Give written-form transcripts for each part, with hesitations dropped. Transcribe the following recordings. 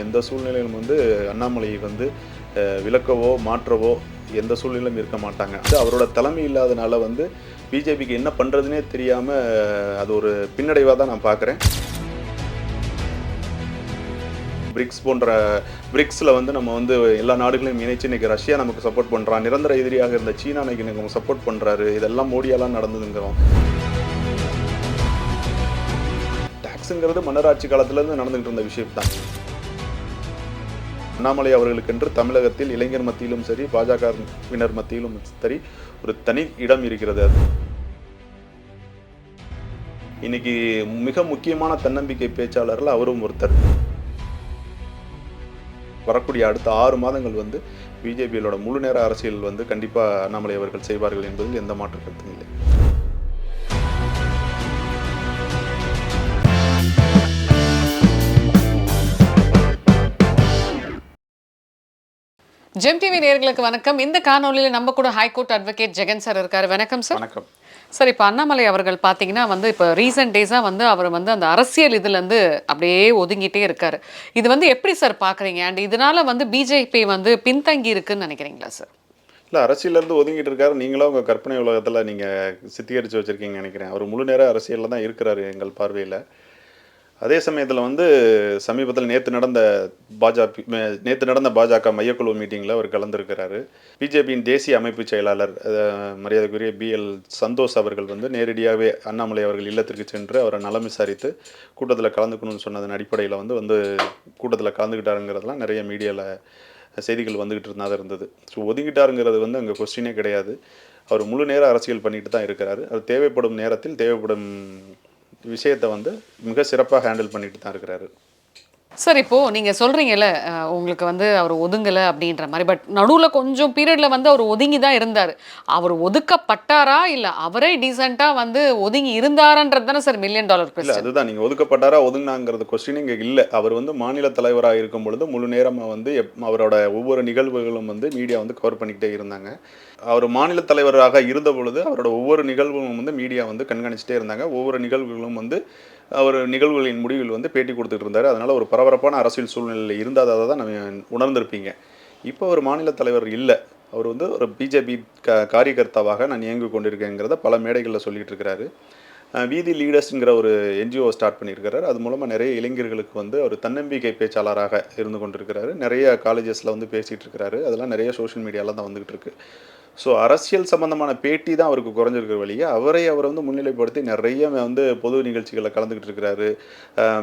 எந்த சூழ்நிலையிலும் அண்ணாமலையை விலக்கவோ மாற்றவோ எந்த சூழ்நிலையும் இருக்க மாட்டாங்க. அவரோட தலைமை இல்லாதனால பிஜேபிக்கு என்ன பண்ணுறதுனே தெரியாமல் அது ஒரு பின்னடைவாக தான் நான் பார்க்குறேன். பிரிக்ஸில் நம்ம எல்லா நாடுகளையும் இணைச்சு இன்றைக்கி ரஷ்யா நமக்கு சப்போர்ட் பண்ணுறான், நிரந்தர எதிரியாக இருந்த சீனா இன்னைக்கு நமக்கு சப்போர்ட் பண்ணுறாரு. இதெல்லாம் மோடியாலாம் நடந்ததுங்கிறோம். டாக்ஸுங்கிறது மன்னராட்சி காலத்துலேருந்து நடந்துகிட்டு இருந்த விஷயம் தான். அண்ணாமலை அவர்களுக்கென்று தமிழகத்தில் இளைஞர் மத்தியிலும் சரி, பாஜகவினர் மத்தியிலும் சரி, ஒரு தனி இடம் இருக்கிறது. அது இன்னைக்கு மிக முக்கியமான தன்னம்பிக்கை பேச்சாளர்கள் அவரும் ஒருத்தர். வரக்கூடிய அடுத்த 6 மாதங்கள் பிஜேபியோட முழு நேர அரசியல் கண்டிப்பாக அண்ணாமலை அவர்கள் செய்வார்கள் என்பதில் எந்த மாற்று கருத்தும் இல்லை. ஜெம் டிவி நேயர்களுக்கு வணக்கம். இந்த காணொலியில் நம்ம கூட ஹைகோர்ட் அட்வொகேட் ஜெகன் சார் இருக்காரு. வணக்கம் சார். வணக்கம் சார். இப்போ அண்ணாமலை அவர்கள் பார்த்தீங்கன்னா இப்போ ரீசெண்ட் டேஸாக அவர் அந்த அரசியல் இதுலேருந்து அப்படியே ஒதுங்கிட்டே இருக்காரு. இது எப்படி சார் பார்க்குறீங்க? அண்ட் இதனால பிஜேபி பின்தங்கி இருக்குன்னு நினைக்கிறீங்களா சார்? இல்லை, அரசியலேருந்து ஒதுங்கிட்டு இருக்காரு. நீங்களும் உங்கள் கற்பனை உலகத்தில் நீங்கள் சித்தரித்து வச்சுருக்கீங்கன்னு நினைக்கிறேன். அவர் முழு நேர அரசியலில் தான் இருக்கிறாரு எங்கள் பார்வையில். அதே சமயத்தில் சமீபத்தில் நேற்று நடந்த பாஜக மையக்குழு மீட்டிங்கில் அவர் கலந்துருக்கிறாரு. பிஜேபியின் தேசிய அமைப்பு செயலாளர் மரியாதைக்குரிய BL சந்தோஷ் அவர்கள் நேரடியாகவே அண்ணாமலை அவர்கள் இல்லத்திற்கு சென்று அவரை நலம் விசாரித்து கூட்டத்தில் கலந்துக்கணும்னு சொன்னதன் அடிப்படையில் கூட்டத்தில் கலந்துக்கிட்டாருங்கிறதுலாம் நிறைய மீடியாவில் செய்திகள் வந்துக்கிட்டு இருந்தால் இருந்தது. ஸோ ஒதுங்கிட்டாருங்கிறது அங்கே கொஸ்டினே கிடையாது. அவர் முழு நேர அரசியல் பண்ணிட்டு தான் இருக்கிறாரு. அது தேவைப்படும் நேரத்தில் தேவைப்படும் விஷயத்தை மிக சிறப்பாக ஹேண்டில் பண்ணிட்டு தான் இருக்கிறாரு. சார், இப்போது நீங்கள் சொல்கிறீங்கல்ல உங்களுக்கு அவர் ஒதுங்கலை அப்படின்ற மாதிரி, பட் நடுவில் கொஞ்சம் பீரியடில் அவர் ஒதுங்கி தான் இருந்தார். அவர் ஒதுக்கப்பட்டாரா இல்லை அவரே டீசெண்டாக ஒதுங்கி இருந்தாரான்றது தானே சார் $1 மில்லியன் கொஸ்டின். இல்லை, அதுதான். நீங்கள் ஒதுக்கப்பட்டாரா ஒதுங்கினாங்கிறது கொஸ்டின் இங்கே இல்லை. அவர் மாநில தலைவராக இருக்கும் பொழுது முழு நேரமாக அவரோட ஒவ்வொரு நிகழ்வுகளும் மீடியா கவர் பண்ணிக்கிட்டே இருந்தாங்க. அவர் மாநில தலைவராக இருந்த பொழுது அவரோட ஒவ்வொரு நிகழ்வும் மீடியா கண்காணிச்சிட்டே இருந்தாங்க. ஒவ்வொரு நிகழ்வுகளும் அவர் நிகழ்வுகளின் முடிவில் பேட்டி கொடுத்துட்டு இருந்தார். அதனால் ஒரு பரபரப்பான அரசியல் சூழ்நிலையில் இருந்தால் தான் நம்ம உணர்ந்திருப்பீங்க. இப்போ ஒரு மாநில தலைவர் இல்லை. அவர் ஒரு பிஜேபி காரியகர்த்தாவாக நான் இயங்கி கொண்டிருக்கேங்கிறத பல மேடைகளில் சொல்லிகிட்டு இருக்கிறாரு. வீதி லீடர்ஸுங்கிற ஒரு NGO ஸ்டார்ட் பண்ணியிருக்கிறார். அது மூலமாக நிறைய இளைஞர்களுக்கு அவர் தன்னம்பிக்கை பேச்சாளராக இருந்து கொண்டிருக்கிறாரு. நிறைய காலேஜஸில் பேசிகிட்டு இருக்கிறாரு. அதெல்லாம் நிறைய சோஷியல் மீடியாவில் தான் வந்துகிட்டு இருக்கு. ஸோ அரசியல் சம்பந்தமான பேட்டி தான் அவருக்கு குறைஞ்சிருக்கிற வழியே அவர் முன்னிலைப்படுத்தி நிறைய பொது நிகழ்ச்சிகளில் கலந்துக்கிட்டு இருக்கிறாரு.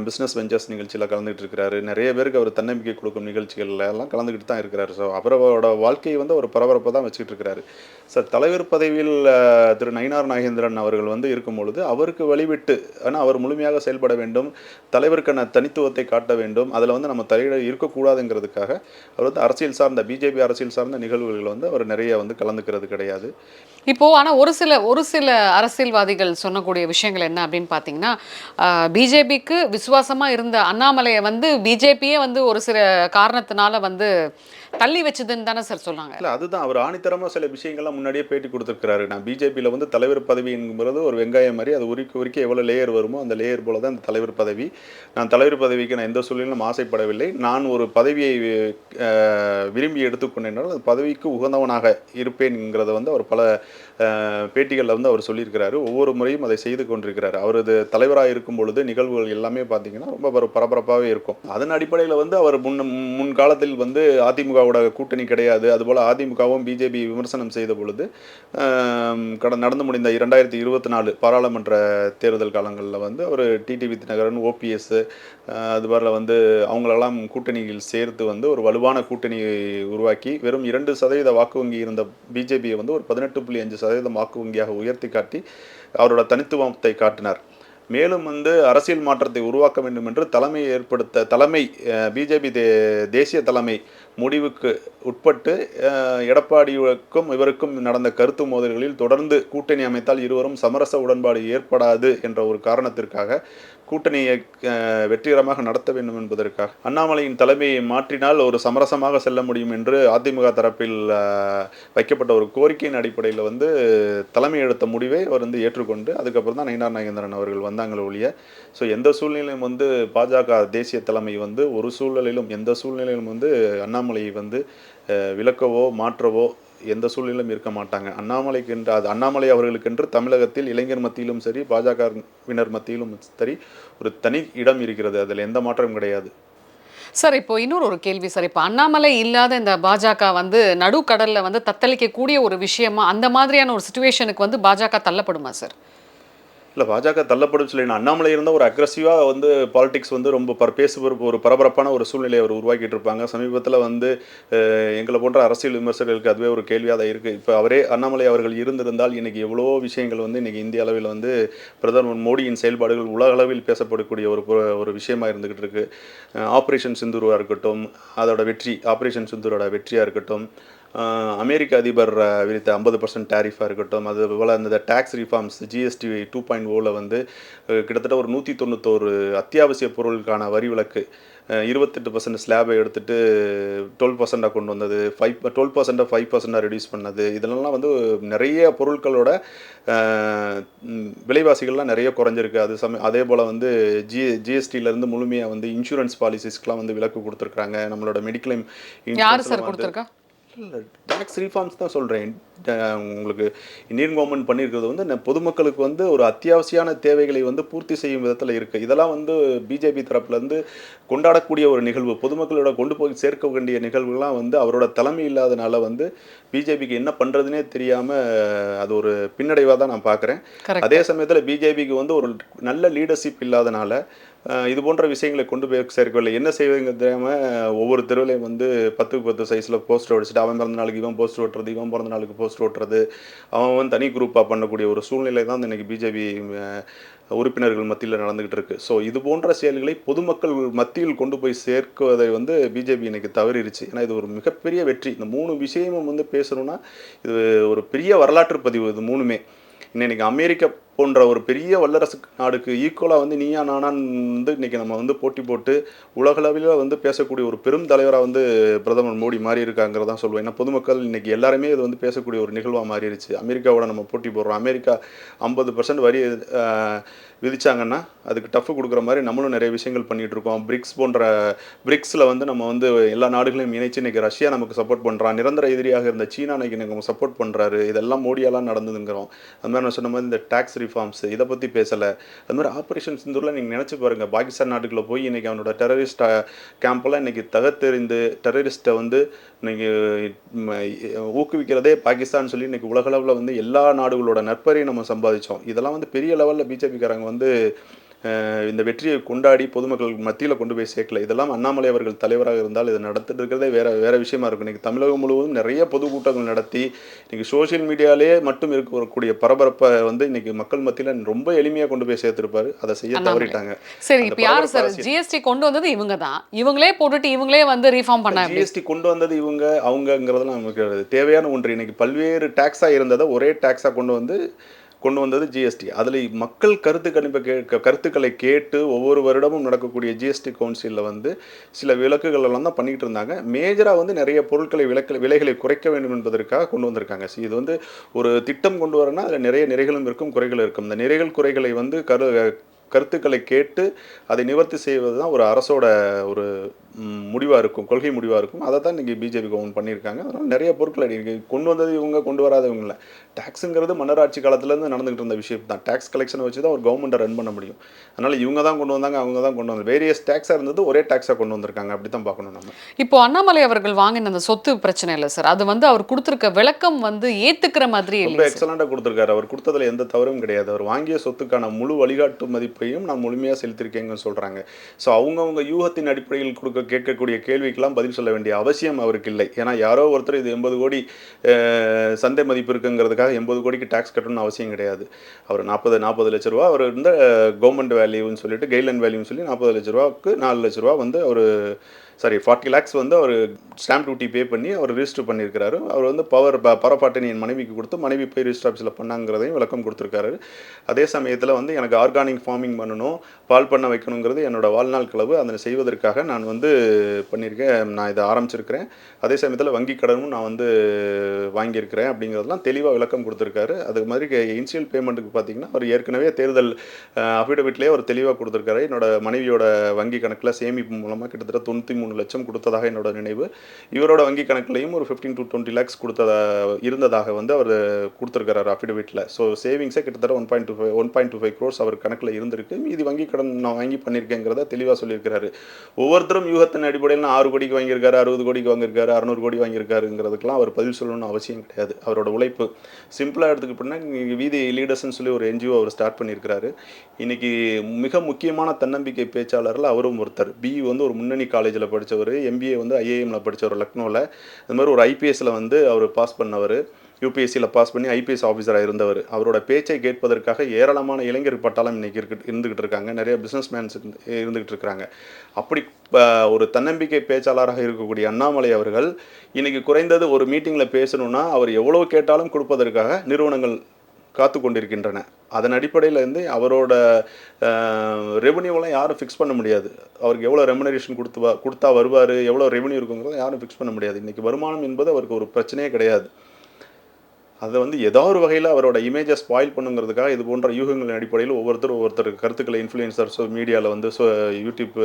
பிஸ்னஸ் வெஞ்சர்ஸ் நிகழ்ச்சியில் கலந்துக்கிட்டு இருக்கிறாரு. நிறைய பேருக்கு அவர் தன்னம்பிக்கை கொடுக்கும் நிகழ்ச்சிகளில் எல்லாம் கலந்துக்கிட்டு தான் இருக்கிறாரு. ஸோ அவரோட வாழ்க்கையை ஒரு பரபரப்பை தான் வச்சுக்கிட்டு இருக்கிறாரு. சார், தலைவர் பதவியில் திரு நயினார் நாகேந்திரன் அவர்கள் இருக்கும் பொழுது அவருக்கு வழிவிட்டு, ஆனால் அவர் முழுமையாக செயல்பட வேண்டும், தலைவருக்கான தனித்துவத்தை காட்ட வேண்டும், அதில் நம்ம தலையிட இருக்கக்கூடாதுங்கிறதுக்காக அவர் அரசியல் சார்ந்த பிஜேபி அரசியல் சார்ந்த நிகழ்வுகளில் அவர் நிறைய கலந்துக்கிறது கிடையாது. இப்போ ஆனால் ஒரு சில அரசியல்வாதிகள் சொன்னக்கூடிய விஷயங்கள் என்ன அப்படின்னு பார்த்தீங்கன்னா, பிஜேபிக்கு விசுவாசமாக இருந்த அண்ணாமலையை பிஜேபியே ஒரு சில காரணத்தினால தள்ளி வச்சதுன்னு தானே சார் சொன்னாங்க. இல்லை, அதுதான். அவர் ஆணித்தரமாக சில விஷயங்கள்லாம் முன்னாடியே பேட்டி கொடுத்துருக்கிறாரு. நான் பிஜேபியில் தலைவர் பதவிங்கிறது ஒரு வெங்காயம் மாதிரி, அது உரிக்க எவ்வளோ லேயர் வருமோ அந்த லேயர் போல தான் அந்த தலைவர் பதவி. நான் தலைவர் பதவிக்கு நான் எந்த சூழ்நிலையிலும் ஆசைப்படவில்லை. நான் ஒரு பதவியை விரும்பி எடுத்துக்கொண்டேனால் அந்த பதவிக்கு உகந்தவனாக இருப்பேன்ங்கிறத அவர் பல பேட்டிகளில் அவர் சொல்லியிருக்கிறாரு. ஒவ்வொரு முறையும் அதை செய்து கொண்டிருக்கிறார். அவரது தலைவராக இருக்கும் பொழுது நிகழ்வுகள் எல்லாமே பார்த்தீங்கன்னா ரொம்ப பரபரப்பாகவே இருக்கும். அதன் அடிப்படையில் அவர் முன்காலத்தில் அதிமுகவோட கூட்டணி கிடையாது, அதுபோல் அதிமுகவும் பிஜேபி விமர்சனம் செய்த பொழுது நடந்து முடிந்த 2024 பாராளுமன்ற தேர்தல் காலங்களில் அவர் டிடிவி தினகரன், OPS அதுபோல் அவங்களெல்லாம் கூட்டணியில் சேர்த்து ஒரு வலுவான கூட்டணியை உருவாக்கி வெறும் 2% வாக்கு வங்கி இருந்த பிஜேபியை ஒரு 18.5% வாக்கு வங்கியாக உயர்த்தி காட்டி அவரோட தனித்துவத்தை காட்டினார். மேலும் அரசியல் மாற்றத்தை உருவாக்க வேண்டும் என்று தலைமை பிஜேபி தேசிய தலைமை முடிவுக்கு உட்பட்டு எடப்பாடிக்கும் இவருக்கும் நடந்த கருத்து மோதல்களில் தொடர்ந்து கூட்டணி அமைத்தால் இருவரும் சமரச உடன்பாடு ஏற்படாது என்ற ஒரு காரணத்திற்காக கூட்டணியை வெற்றிகரமாக நடத்த வேண்டும் என்பதற்காக அண்ணாமலையின் தலைமையை மாற்றினால் ஒரு சமரசமாக செல்ல முடியும் என்று அதிமுக தரப்பில் வைக்கப்பட்ட ஒரு கோரிக்கையின் அடிப்படையில் வந்து தலைமை எடுத்த முடிவை அவர் வந்து ஏற்றுக்கொண்டு அதுக்கப்புறம் தான் நயினார் நாகேந்திரன் அவர்கள் வந்தாங்களே ஒழிய ஸோ எந்த சூழ்நிலையிலும் வந்து பாஜக தேசிய தலைமை வந்து ஒரு சூழ்நிலையிலும் எந்த சூழ்நிலையிலும் வந்து அண்ணாமலையை வந்து விலக்கவோ மாற்றவோ எந்த சூழ்நிலையும் இருக்க மாட்டாங்க. அண்ணாமலைக்கென்று அது அண்ணாமலை அவர்களுக்கென்று தமிழகத்தில் இளைஞர் மத்தியிலும் சரி பாஜகவினர் மத்தியிலும் சரி ஒரு தனி இடம் இருக்கிறது. அதில் எந்த மாற்றமும் கிடையாது. சார் இப்போ இன்னொரு ஒரு கேள்வி சார். இப்போ அண்ணாமலை இல்லாத இந்த பாஜக வந்து நடுக்கடல்ல வந்து தத்தளிக்கக்கூடிய ஒரு விஷயமா அந்த மாதிரியான ஒரு சுச்சுவேஷனுக்கு வந்து பாஜக தள்ளப்படுமா சார்? இல்லை பாஜக தள்ளப்படும் சொல்லி அண்ணாமலை இருந்தால் ஒரு அக்ரஸிவாக வந்து பாலிடிக்ஸ் வந்து ரொம்ப ஒரு பரபரப்பான ஒரு சூழ்நிலையை அவர் உருவாக்கிட்டு இருப்பாங்க. சமீபத்தில் வந்து எங்களை போன்ற அரசியல் விமர்சகர்களுக்கு அதுவே ஒரு கேள்வியாக தான் இருக்குது. இப்போ அண்ணாமலை அவர்கள் இருந்திருந்தால் இன்றைக்கி எவ்வளோ விஷயங்கள் வந்து இன்றைக்கி இந்திய அளவில் வந்து பிரதமர் மோடியின் செயல்பாடுகள் உலக அளவில் பேசப்படக்கூடிய ஒரு விஷயமா இருந்துக்கிட்டு இருக்குது. ஆப்ரேஷன் சிந்தூராக இருக்கட்டும், அதோட வெற்றி ஆப்ரேஷன் சிந்தூரோட வெற்றியாக இருக்கட்டும், அமெரிக்க அதிபர் விதித்த 50% டேரிஃபாக இருக்கட்டும், அதுபோல் அந்த டேக்ஸ் ரிஃபார்ம்ஸ் ஜிஎஸ்டி 2.0வில் வந்து கிட்டத்தட்ட ஒரு 191 அத்தியாவசிய பொருளுக்கான வரி விலக்கு 28% ஸ்லாபை எடுத்துகிட்டு 12% கொண்டு வந்தது, 12% 5% ரெடியூஸ் பண்ணது, இதெல்லாம் வந்து நிறைய பொருட்களோட விலைவாசிகள்லாம் நிறைய குறைஞ்சிருக்கு. அதே போல் வந்து ஜிஎஸ்டியிலேருந்து முழுமையாக வந்து இன்சூரன்ஸ் பாலிசிஸ்க்கெலாம் வந்து விலக்கு கொடுத்துருக்குறாங்க. நம்மளோட மெடிக்ளைம் யார் சார் கொடுத்துருக்கா? இல்லை டேக்ஸ் ரீஃபார்ம்ஸ் தான் சொல்கிறேன். உங்களுக்கு இந்தியன் கவர்மெண்ட் பண்ணியிருக்கிறது வந்து பொதுமக்களுக்கு வந்து ஒரு அத்தியாவசியான தேவைகளை வந்து பூர்த்தி செய்யும் விதத்தில் இருக்குது. இதெல்லாம் வந்து பிஜேபி தரப்புலேருந்து கொண்டாடக்கூடிய ஒரு நிகழ்வு, பொதுமக்களோட கொண்டு போய் சேர்க்க வேண்டிய நிகழ்வுகள்லாம் வந்து அவரோட தலைமை இல்லாதனால வந்து பிஜேபிக்கு என்ன பண்ணுறதுனே தெரியாமல் அது ஒரு பின்னடைவாக தான் நான் பார்க்குறேன். அதே சமயத்தில் பிஜேபிக்கு வந்து ஒரு நல்ல லீடர்ஷிப் இல்லாதனால இது போன்ற விஷயங்களை கொண்டு போய் சேர்க்கவில்லை. என்ன செய்வதுங்க தெரியாமல் ஒவ்வொரு தெருவிலையும் வந்து 10க்கு 10 சைஸில் போஸ்டர் அடிச்சுட்டு அவன் பிறந்த நாளுக்கு இவன் போஸ்டர் ஓட்டுறது, இவன் பிறந்த நாளுக்கு போஸ்டர் ஓட்டுறது, அவன் தனி குரூப்பாக பண்ணக்கூடிய ஒரு சூழ்நிலை தான் இன்றைக்கி பிஜேபி உறுப்பினர்கள் மத்தியில் நடந்துகிட்டு இருக்கு. ஸோ இது போன்ற செயல்களை பொதுமக்கள் மத்தியில் கொண்டு போய் சேர்க்குவதை வந்து பிஜேபி இன்னைக்கு தவறிடுச்சு. ஏன்னா இது ஒரு மிகப்பெரிய வெற்றி. இந்த 3 விஷயமும் வந்து பேசணும்னா இது ஒரு பெரிய வரலாற்று பதிவு. இது 3மே இன்னைக்கு அமெரிக்கா போன்ற ஒரு பெரிய வல்லரசு நாடுக்கு ஈக்குவலாக வந்து நீயா நானான்னு வந்து இன்றைக்கி நம்ம வந்து போட்டி போட்டு உலகளவில் வந்து பேசக்கூடிய ஒரு பெரும் தலைவராக வந்து பிரதமர் மோடி மாறி இருக்காங்கிறதான் சொல்லுவேன். ஏன்னா பொதுமக்கள் இன்றைக்கி எல்லாருமே இது வந்து பேசக்கூடிய ஒரு நிகழ்வாக மாறிடுச்சு. அமெரிக்காவோட நம்ம போட்டி போடுறோம். அமெரிக்கா 50% வரி விதிச்சாங்கன்னா அதுக்கு டஃப் கொடுக்குற மாதிரி நம்மளும் நிறைய விஷயங்கள் பண்ணிகிட்டு இருக்கோம். பிரிக்ஸில் வந்து நம்ம வந்து எல்லா நாடுகளையும் இணைச்சு இன்றைக்கி ரஷ்யா நமக்கு சப்போர்ட் பண்ணுறான். நிரந்தர எதிரியாக இருந்த சீனா இன்றைக்கி நமக்கு சப்போர்ட் பண்ணுறாரு. இதெல்லாம் மோடியாலாம் நடந்துங்கிறோம். அது மாதிரி நான் சொன்ன மாதிரி இந்த டேக்ஸ் ரிஃபார்ம்ஸ் இதை பற்றி பேசலை. அது மாதிரி ஆப்ரேஷன் சிந்தூரில் நீங்கள் நினச்சி பாருங்கள், பாகிஸ்தான் நாட்டுக்குள்ளே போய் இன்றைக்கி அவனோட டெரரிஸ்ட் கேம்பெல்லாம் இன்றைக்கி தகர்த்தெறிந்து டெரரிஸ்ட்டை வந்து இன்றைக்கி ஊக்குவிக்கிறதே பாகிஸ்தான் சொல்லி இன்றைக்கி உலகளவில் வந்து எல்லா நாடுகளோட நட்பரையும் நம்ம சம்பாதிச்சோம். இதெல்லாம் வந்து பெரிய லெவலில் பிஜேபிக்காரங்க வந்து இந்த வெற்றியை கொண்டாடி பொதுமக்கள் மத்தியில் கொண்டு போய் சேர்க்கல. இதெல்லாம் அண்ணாமலை அவர்கள் தலைவராக இருந்தால் இதை நடத்திட்டு இருக்கிறதே வேற விஷயமா இருக்கும். இன்றைக்கி தமிழகம் முழுவதும் நிறைய பொதுக்கூட்டங்கள் நடத்தி இன்றைக்கி சோஷியல் மீடியாலே மட்டும் இருக்கக்கூடிய பரபரப்பை வந்து இன்றைக்கி மக்கள் மத்தியில் ரொம்ப எளிமையாக கொண்டு போய் சேர்த்துருப்பாரு. அதை செய்ய தவறிட்டாங்க. சரி, இப்போ யார் சார் ஜிஎஸ்டி கொண்டு வந்தது? இவங்க தான். இவங்களே போட்டுட்டு இவங்களே வந்து ரீஃபார்ம் பண்ணாங்க. ஜிஎஸ்டி கொண்டு வந்தது அவங்கிறதெல்லாம் நமக்கு தேவையான ஒன்று. இன்றைக்கி பல்வேறு டேக்ஸாக இருந்ததை ஒரே டேக்ஸாக கொண்டு வந்தது ஜிஎஸ்டி. அதில் மக்கள் கருத்துக்களை கேட்டு ஒவ்வொரு வருடமும் நடக்கக்கூடிய ஜிஎஸ்டி கவுன்சிலில் வந்து சில விலக்குகள் எல்லாம் தான் பண்ணிக்கிட்டு இருந்தாங்க. மேஜராக வந்து நிறைய பொருட்களை விலைகளை குறைக்க வேண்டும் என்பதற்காக கொண்டு வந்திருக்காங்க. இது வந்து ஒரு திட்டம் கொண்டு வரனா அதில் நிறைய நிறைகளும் இருக்கும், குறைகளும் இருக்கும். இந்த நிறைகள் குறைகளை வந்து கருத்துக்களை கேட்டு அதை நிவர்த்தி செய்வது தான் ஒரு அரசோட ஒரு முடிவாக இருக்கும், கொள்கை முடிவாக இருக்கும். அதை தான் இன்றைக்கி பிஜேபி கவர்மெண்ட் பண்ணியிருக்காங்க. அதனால் நிறைய பொருட்கள் கொண்டு வந்தது இவங்க, கொண்டு வராதவங்க இல்லை. டேக்ஸுங்கிறது மன்னராட்சி காலத்துலேருந்து நடந்துகிட்டு இருந்த விஷயம் தான். டேக்ஸ் கலெக்ஷனை வச்சு தான் ஒரு கவர்மெண்ட்டை ரன் பண்ண முடியும். அதனால் இவங்க தான் கொண்டு வந்தாங்க, அவங்க தான் கொண்டு வந்தாங்க. வேரியஸ் டேக்ஸாக இருந்தது ஒரே டேக்ஸாக கொண்டு வந்திருக்காங்க. அப்படி தான் பார்க்கணும் நம்ம. இப்போ அண்ணாமலை அவர்கள் வாங்கின அந்த சொத்து பிரச்சனை இல்லை சார், அது வந்து அவர் கொடுத்துருக்க விளக்கம் வந்து ஏற்றுக்கிற மாதிரி ரொம்ப எக்ஸலண்ட்டாக கொடுத்துருக்காரு. அவர் கொடுத்ததில் எந்த தவறும் கிடையாது. அவர் வாங்கிய சொத்துக்கான முழு வழிகாட்டு மதிப்பையும் நான் முழுமையாக செலுத்திருக்கேங்கன்னு சொல்கிறாங்க. ஸோ அவங்கவுங்க யூகத்தின் அடிப்படையில் கேட்கக்கூடிய கேள்விக்கெல்லாம் பதில் சொல்ல வேண்டிய அவசியம் அவருக்கு இல்லை. ஏன்னா யாரோ ஒருத்தர் இது 80 கோடி சந்தை மதிப்பு இருக்குங்கிறதுக்காக 80 கோடிக்கு டேக்ஸ் கட்டணும்னு அவசியம் கிடையாது. அவர் 40 லட்ச ரூபா அவர் இருந்த கவர்மெண்ட் வேல்யூன்னு சொல்லிட்டு கைட்லைன் வேல்யூன்னு சொல்லி 40 லட்ச ரூபாவுக்கு 4 லட்ச ரூபா வந்து அவர் சாரி 40 lakhs வந்து அவர் ஸ்டாம்ப் டியூட்டி பே பண்ணி அவர் ரிஜிஸ்டர் பண்ணியிருக்கிறாரு. அவர் வந்து பவர் பாட்டனை என் மனைவிக்கு கொடுத்து மனைவி போய் ரிஜிஸ்டர் ஆஃபீஸில் பண்ணாங்கிறதையும் விளக்கம் கொடுத்துருக்காரு. அதே சமயத்தில் வந்து எனக்கு ஆர்கானிக் ஃபார்மிங் பண்ணணும், பால் பண்ண வைக்கணுங்கிறது என்னோட வாழ்நாள் கனவு. அதை செய்வதற்காக நான் வந்து பண்ணியிருக்கேன், நான் இதை ஆரம்பிச்சிருக்கிறேன். அதே சமயத்தில் வங்கி கடனும் நான் வந்து வாங்கியிருக்கிறேன் அப்படிங்கிறதெல்லாம் தெளிவாக விளக்கம் கொடுத்துருக்காரு. அது மாதிரி இனிஷியல் பேமெண்ட்டுக்கு பார்த்தீங்கன்னா அவர் ஏற்கனவே தேர்தல் அஃபிடவிட்லேயே அவர் தெளிவாக கொடுத்துருக்காரு. என்னோட மனைவியோட வங்கி கணக்கில் சேமிப்பு மூலமாக கிட்டத்தட்ட 93 லட்சம் கொடுத்ததாக என்னோட நினைவு. இவரோட வங்கி கணக்குலையும் ஒரு 15 to 20 lakhs இருந்ததாக வந்து அவர் கொடுத்துருக்காரு அஃபிடவிட்டில். ஸோ சேவிங்ஸே கிட்டத்தட்ட 1.25 crores அவர் கணக்கில் இருந்திருக்கு. மீதி வங்கி கடன் நான் வாங்கி பண்ணியிருக்கேங்கிறத தெளிவாக சொல்லியிருக்கிறாரு. ஒவ்வொருத்தரும் யூகத்தின் அடிப்படையில் 6 கோடிக்கு வாங்கியிருக்காரு, 60 கோடிக்கு வாங்கியிருக்காரு, 600 கோடி வாங்கியிருக்காருங்கிறதுக்கெல்லாம் அவர் பதில் சொல்லணும்னு அவசியம் கிடையாது. அவரோட உழைப்பு சிம்பிளாக எடுத்துக்கிட்டோம்னா வீதி லீடர்ஸ்ன்னு சொல்லி ஒரு NGO அவர் ஸ்டார்ட் பண்ணியிருக்கிறாரு. இன்னைக்கு மிக முக்கியமான தன்னம்பிக்கை பேச்சாளரில் அவரும் ஒருத்தர். வந்து ஒரு முன்னணி காலேஜில் படித்தவர், MBA வந்து IIMல படித்தவர் லக்னோவில். அது மாதிரி ஒரு IPSல வந்து அவர் பாஸ் பண்ணவர், UPSCயில் பாஸ் பண்ணி IPS ஆஃபீஸராக இருந்தவர். அவரோட பேச்சை கேட்பதற்காக ஏராளமான இளைஞர் பட்டாளம் இன்னைக்கு இருந்துகிட்டு இருக்காங்க, நிறைய பிஸ்னஸ்மேன்ஸ் இருந்துகிட்டு இருக்கிறாங்க. அப்படி ஒரு தன்னம்பிக்கை பேச்சாளராக இருக்கக்கூடிய அண்ணாமலை அவர்கள் இன்னைக்கு குறைந்தது ஒரு மீட்டிங்கில் பேசணும்னா அவர் எவ்வளோ கேட்டாலும் கொடுப்பதற்காக நிறுவனங்கள் காத்து கொண்டிருக்கின்றன. அதன் அடிப்படையில் இருந்து அவரோட ரெவன்யூவெல்லாம் யாரும் ஃபிக்ஸ் பண்ண முடியாது. அவருக்கு எவ்வளோ ரெமுனரேஷன் கொடுத்தா வருவார், எவ்வளோ ரெவன்யூ இருக்குங்கிறத யாரும் ஃபிக்ஸ் பண்ண முடியாது. இன்றைக்கி வருமானம் என்பது அவருக்கு ஒரு பிரச்சனையே கிடையாது. அதை வந்து ஏதோ ஒரு வகையில் அவரோட இமேஜை ஸ்பாயில் பண்ணுங்கிறதுக்காக இது போன்ற யூகங்களின் அடிப்படையில் ஒவ்வொருத்தர் கருத்துக்களை இன்ஃப்ளூயன்சர் மீடியாவில் வந்து யூடியூப்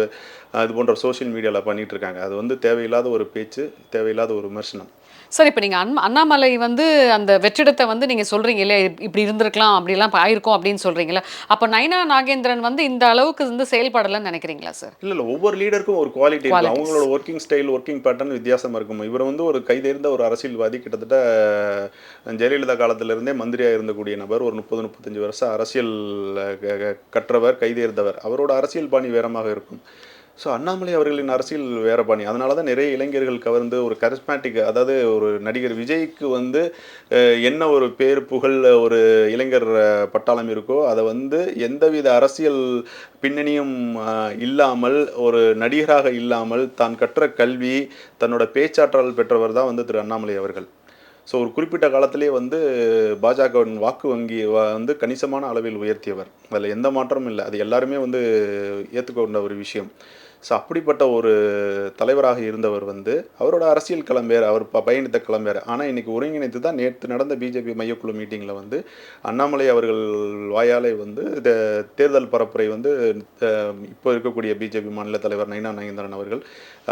இது போன்ற சோஷியல் மீடியாவில் பண்ணிகிட்டு இருக்காங்க. அது வந்து தேவையில்லாத ஒரு பேச்சு, தேவையில்லாத ஒரு விமர்சனம். சார், இப்போ நீங்கள் அண்ணாமலை வந்து அந்த வெற்றிடத்தை வந்து நீங்கள் சொல்கிறீங்க இல்லையா, இப்படி இருந்திருக்கலாம், அப்படிலாம் ஆயிருக்கும் அப்படின்னு சொல்கிறீங்களா? அப்போ நைனா நாகேந்திரன் வந்து இந்த அளவுக்கு வந்து செயல்படலைன்னு நினைக்கிறீங்களா சார்? இல்லை, ஒவ்வொரு லீடருக்கும் ஒரு குவாலிட்டி இருக்கும். அவங்களோட ஒர்க்கிங் ஸ்டைல், ஒர்க்கிங் பேட்டர்ன் வித்தியாசமாக இருக்கும். இவர் வந்து ஒரு கைதேர்ந்த ஒரு அரசியல்வாதி, கிட்டத்தட்ட ஜெயலலிதா காலத்திலிருந்தே மந்திரியாக இருந்தக்கூடிய நபர், ஒரு 30-35 வருஷம் அரசியல் கற்றவர், கைதேர்ந்தவர். அவரோட அரசியல் பாணி வேறமாக இருக்கும். ஸோ அண்ணாமலை அவர்களின் அரசியல் வேற பாணி. அதனால தான் நிறைய இளைஞர்கள் கவர்ந்து ஒரு கரிஸ்மேட்டிக், அதாவது ஒரு நடிகர் விஜய்க்கு வந்து என்ன ஒரு பேர் புகழ் ஒரு இளைஞர் பட்டாளம் இருக்கோ அதை வந்து எந்தவித அரசியல் பின்னணியும் இல்லாமல், ஒரு நடிகராக இல்லாமல், தான் கற்ற கல்வி, தன்னோட பேச்சாற்றல் பெற்றவர் தான் வந்து திரு அண்ணாமலை அவர்கள். ஸோ ஒரு குறிப்பிட்ட காலத்திலே வந்து பாஜகவின் வாக்கு வங்கி வந்து கணிசமான அளவில் உயர்த்தியவர். அதில் எந்த மாற்றமும் இல்லை. அது எல்லாருமே வந்து ஏற்றுக்கொண்ட ஒரு விஷயம். ஸோ அப்படிப்பட்ட ஒரு தலைவராக இருந்தவர் வந்து அவரோட அரசியல் களம் வேறு, அவர் பயணித்த களம் வேறு. ஆனால் இன்றைக்கி ஒருங்கிணைத்து தான் நேற்று நடந்த பிஜேபி மையக்குழு மீட்டிங்கில் வந்து அண்ணாமலை அவர்கள் வாயாலே வந்து தேர்தல் பரப்புரை வந்து இப்போ இருக்கக்கூடிய பிஜேபி மாநில தலைவர் நைனா நாகேந்திரன் அவர்கள்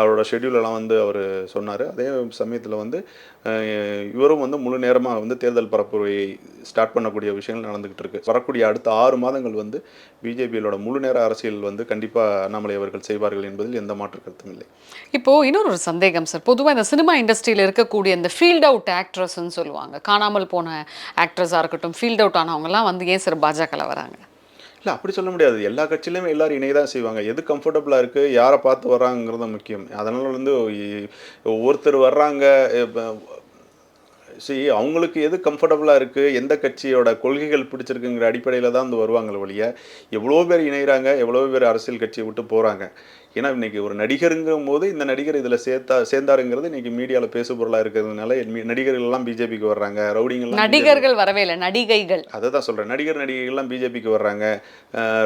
அவரோட ஷெட்யூலெல்லாம் வந்து அவர் சொன்னார். அதே சமயத்தில் வந்து இவரும் வந்து முழு நேரமாக வந்து தேர்தல் பரப்புரையை ஸ்டார்ட் பண்ணக்கூடிய விஷயங்கள் நடந்துகிட்டு இருக்கு. வரக்கூடிய அடுத்த 6 மாதங்கள் வந்து பிஜேபியோட முழு நேர அரசியல் வந்து கண்டிப்பாக அண்ணாமலை அவர்கள் செய்வார்கள் என்பதில் எந்த மாற்று கருத்தும் இல்லை. இப்போ இன்னொரு சந்தேகம் சார், பொதுவாக இந்த சினிமா இண்டஸ்ட்ரியில் இருக்கக்கூடிய இந்த ஃபீல்ட் அவுட் ஆக்ட்ரஸ்ன்னு சொல்லுவாங்க, காணாமல் போன ஆக்ட்ரஸாக இருக்கட்டும், ஃபீல்ட் அவுட் ஆனவங்கலாம் வந்து ஏன் சார் பாஜகவில் வராங்க? இல்லை, அப்படி சொல்ல முடியாது. எல்லா கட்சியிலுமே எல்லாரும் இணைய தான் செய்வாங்க. எது கம்ஃபர்டபுளாக இருக்குது, யாரை பார்த்து வர்றாங்கிறது முக்கியம். அதனால் வந்து ஒருத்தர் வர்றாங்க, அவங்களுக்கு எது கம்ஃபர்டபுளாக இருக்குது, எந்த கட்சியோட கொள்கைகள் பிடிச்சிருக்குங்கிற அடிப்படையில் தான் வந்து வருவாங்க ஒழிய, எவ்வளோ பேர் இணைகிறாங்க, எவ்வளோ பேர் அரசியல் கட்சியை விட்டு போகிறாங்க. ஏன்னா இன்றைக்கி ஒரு நடிகருங்கும் போது இந்த நடிகர் இதில் சேர்ந்தாருங்கிறது இன்றைக்கி மீடியாவில் பேசு பொருளாக இருக்கிறதுனால நடிகர்கள்லாம் பிஜேபிக்கு வர்றாங்க, ரவுடிங்கெல்லாம் நடிகர்கள் வரவே இல்லை, நடிகைகள். அதை தான் சொல்கிறேன், நடிகர்கள்லாம் பிஜேபிக்கு வர்றாங்க,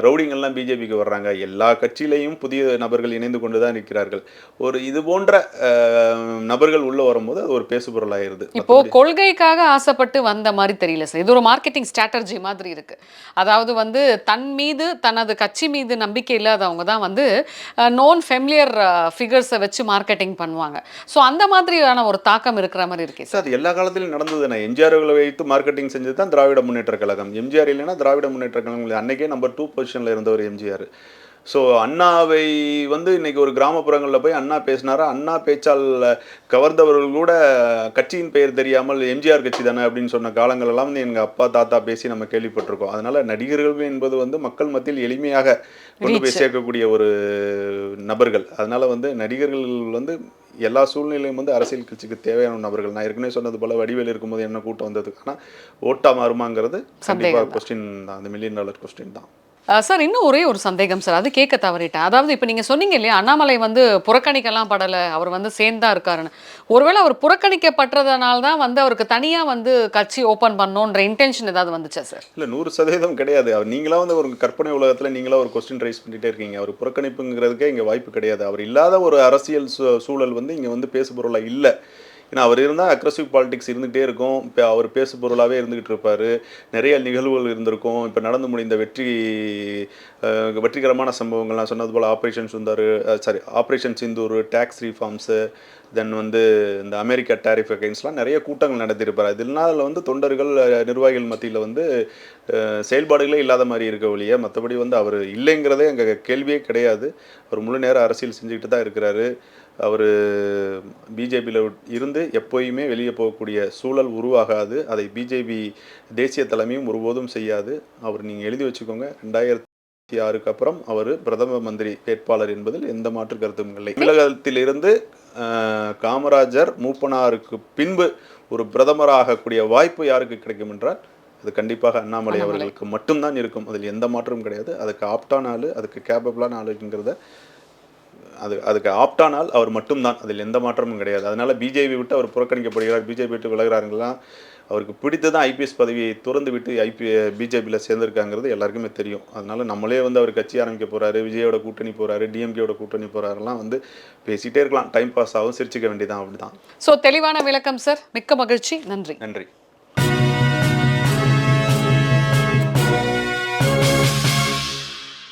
ரவுடிங்கெல்லாம் பிஜேபிக்கு வர்றாங்க. எல்லா கட்சியிலையும் புதிய நபர்கள் இணைந்து கொண்டு தான் இருக்கிறார்கள். ஒரு இது போன்ற நபர்கள் உள்ளே வரும்போது அது ஒரு பேசு பொருளாகிடுது. இப்போ கொள்கைக்காக ஆசைப்பட்டு வந்த மாதிரி தெரியல சார், இது ஒரு மார்க்கெட்டிங் ஸ்ட்ராட்டஜி மாதிரி இருக்குது. அதாவது வந்து தன் மீது, தனது கட்சி மீது நம்பிக்கை இல்லாதவங்க தான் வந்து நோன் ஃபெமிலியர் ஃபிகர்ஸை வச்சு மார்க்கெட்டிங் பண்ணுவாங்க. ஸோ அந்த மாதிரியான ஒரு தாக்கம் இருக்கிற மாதிரி இருக்கு சார். அது எல்லா காலத்திலும் நடந்தது. நான் எம்ஜிஆர்களை வைத்து மார்க்கெட்டிங் செஞ்சது தான் திராவிட முன்னேற்ற கழகம். எம்ஜிஆர் இல்லைன்னா திராவிட முன்னேற்ற கழகம் அன்னைக்கே நம்பர் 2 பொசிஷனில் இருந்தவர் எம்ஜிஆர். ஸோ அண்ணாவை வந்து இன்றைக்கி ஒரு கிராமப்புறங்களில் போய் அண்ணா பேசினாரா, அண்ணா பேச்சால் கவர்ந்தவர்கள் கூட கட்சியின் பெயர் தெரியாமல் எம்ஜிஆர் கட்சி தானே அப்படின்னு சொன்ன காலங்களெல்லாம் வந்து எங்கள் அப்பா தாத்தா பேசி நம்ம கேள்விப்பட்டிருக்கோம். அதனால் நடிகர்கள் என்பது வந்து மக்கள் மத்தியில் எளிமையாக கொண்டு போய் சேர்க்கக்கூடிய ஒரு நபர்கள். அதனால் வந்து நடிகர்கள் வந்து எல்லா சூழ்நிலையும் வந்து அரசியல் கட்சிக்கு தேவையான நபர்கள். நான் ஏற்கனவே சொன்னது போல் வடிவேல் இருக்கும்போது என்ன கூட்டம் வந்தது, ஆனால் ஓட்டா மாறுமாங்கிறது கண்டிப்பாக கொஸ்டின் தான், அந்த $1 மில்லியன் கொஸ்டின் தான். சார் இன்னும் ஒரே ஒரு சந்தேகம் சார், அது கேட்க தவறிட்டேன். அதாவது இப்ப நீங்க சொன்னீங்க இல்லையா, அண்ணாமலை வந்து புறக்கணிக்கலாம் படல. அவர் வந்து சேர்ந்தா இருக்காருன்னு. ஒருவேளை அவர் புறக்கணிக்கப்பட்டதனால தான் வந்து அவருக்கு தனியா வந்து கட்சி ஓப்பன் பண்ணணுன்ற இன்டென்ஷன் ஏதாவது வந்துச்சா சார்? இல்ல 100% கிடையாது. அவர் நீங்களா வந்து ஒரு கற்பனை உலகத்துல நீங்களா ஒரு கொஸ்டின் ரைஸ் பண்ணிட்டே இருக்கீங்க. அவர் புறக்கணிப்புங்கிறதுக்கே இங்க வாய்ப்பு கிடையாது. அவர் இல்லாத ஒரு அரசியல் சூழல் வந்து இங்க வந்து பேசுபொருளா இல்ல. ஏன்னா அவர் இருந்தா அக்ரெசிவ் பாலிடிக்ஸ் இருந்துகிட்டே இருக்கும். இப்ப அவர் பேசுபொருளாவே இருந்துகிட்டு இருப்பாரு. நிறைய நிகழ்வுகள் இருந்திருக்கும். இப்ப நடந்து முடிந்த வெற்றிகரமான சம்பவங்கள் நான் சொன்னது போல operation Sundar, sorry operation Sindoor, tax reforms, then வந்து இந்த அமெரிக்கா டேரிஃப் அகைன்ஸ்ட்லாம் நிறைய கூட்டங்கள் நடத்தியிருப்பார். இதனால வந்து தொண்டர்கள், நிர்வாகிகள் மத்தியில் வந்து செயல்பாடுகளே இல்லாத மாதிரி இருக்க ஒழிய மற்றபடி வந்து அவர் இல்லைங்கிறதே அங்கே கேள்வியே கிடையாது. அவர் முழு நேர அரசியல் செஞ்சுக்கிட்டு தான் இருக்கிறாரு. அவர் பிஜேபியில் இருந்து எப்போயுமே வெளியே போகக்கூடிய சூழல் உருவாகாது. அதை பிஜேபி தேசிய தலைமையும் ஒருபோதும் செய்யாது. அவர் நீங்கள் எழுதி வச்சுக்கோங்க, 2006க்கு அப்புறம் அவர் பிரதம மந்திரி வேட்பாளர் என்பதில் எந்த மாற்று கருத்தும் இல்லை. தமிழகத்திலிருந்து காமராஜர் மூப்பனாருக்கு பின்பு ஒரு பிரதமர் ஆகக்கூடிய வாய்ப்பு யாருக்கு கிடைக்கும் என்றால் அது கண்டிப்பாக அண்ணாமலை அவர்களுக்கு மட்டும்தான் இருக்கும். அதில் எந்த மாற்றமும் கிடையாது. அதுக்கு ஆப்டான ஆள், அதுக்கு கேப்பபிளான ஆளுங்கிறத அதுக்கு ஆப்டானால் அவர் மட்டும்தான். அதில் எந்த மாற்றமும் கிடையாது. அதனால பிஜேபி விட்டு அவர் புறக்கணிக்கப்படுகிறார், பிஜேபி விட்டு விலகிறாருங்களாம். அவருக்கு பிடித்து தான் ஐபிஎஸ் பதவியை துறந்து விட்டு பிஜேபியில் சேர்ந்திருக்காங்கிறது எல்லாருக்குமே தெரியும். அதனால நம்மளே வந்து அவர் கட்சி ஆரம்பிக்க போறாரு, விஜயோட கூட்டணி போறாரு, டிஎம்கேயோட கூட்டணி போறாருலாம் வந்து பேசிட்டே இருக்கலாம். டைம் பாஸ் ஆகும், சிரிச்சுக்க வேண்டியதான். அப்படிதான். ஸோ தெளிவான விளக்கம் சார். மிக்க மகிழ்ச்சி. நன்றி. நன்றி.